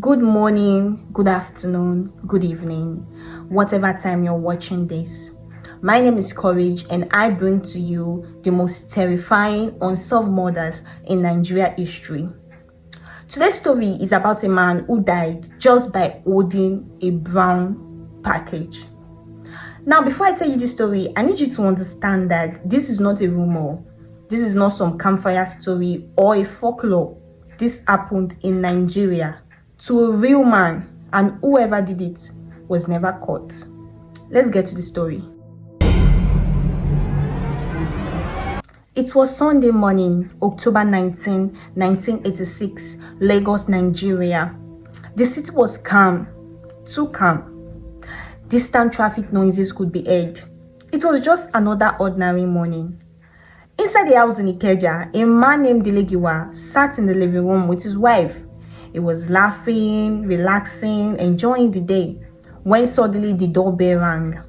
Good morning, good afternoon, good evening, whatever time you're watching this. My name is Courage and I bring to you the most terrifying unsolved murders in Nigeria history. Today's story is about a man who died just by holding a brown package. Now, before I tell you this story, I need you to understand that this is not a rumor. This is not some campfire story or a folklore. This happened in Nigeria to a real man, and whoever did it was never caught. Let's get to the story. It was Sunday morning, October 19, 1986, Lagos, Nigeria. The city was calm, too calm. Distant traffic noises could be heard. It was just another ordinary morning. Inside the house in Ikeja, a man named Dele Giwa sat in the living room with his wife. He was laughing, relaxing, enjoying the day, when suddenly the doorbell rang.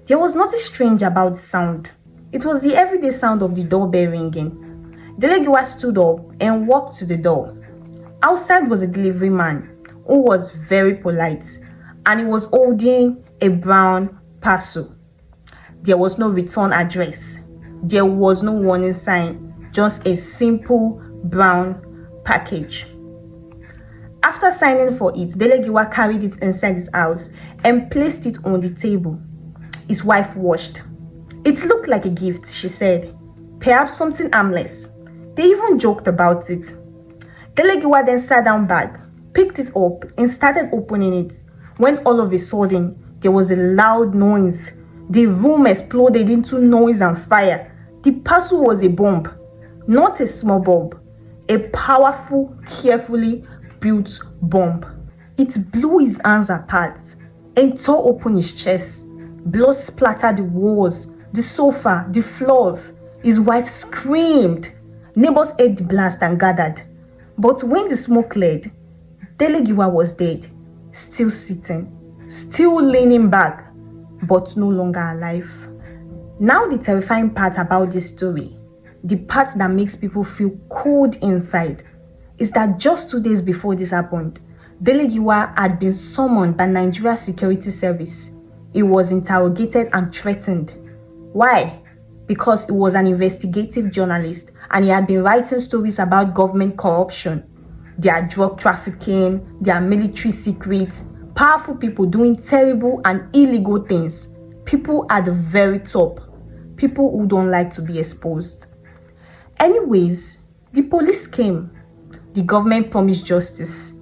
There was nothing strange about the sound. It was the everyday sound of the doorbell ringing. Dele Giwa stood up and walked to the door. Outside was a delivery man who was very polite, and he was holding a brown parcel. There was no return address. There was no warning sign, just a simple brown package. After signing for it, Dele Giwa carried it inside his house and placed it on the table. His wife watched. It looked like a gift, she said. Perhaps something harmless. They even joked about it. Dele Giwa then sat down back, picked it up and started opening it, when all of a sudden there was a loud noise. The room exploded into noise and fire. The parcel was a bomb, not a small bomb, a powerful, carefully built bomb. It blew his hands apart and tore open his chest. Blood splattered the walls, the sofa, the floors. His wife screamed. Neighbors heard the blast and gathered. But when the smoke cleared, Dele Giwa was dead, still sitting, still leaning back, but no longer alive. Now the terrifying part about this story, the part that makes people feel cold inside, is that just 2 days before this happened, Dele Giwa had been summoned by Nigeria Security Service. He was interrogated and threatened. Why? Because he was an investigative journalist and he had been writing stories about government corruption, their drug trafficking, their military secrets, powerful people doing terrible and illegal things, people at the very top, people who don't like to be exposed. Anyways, the police came. The government promised justice.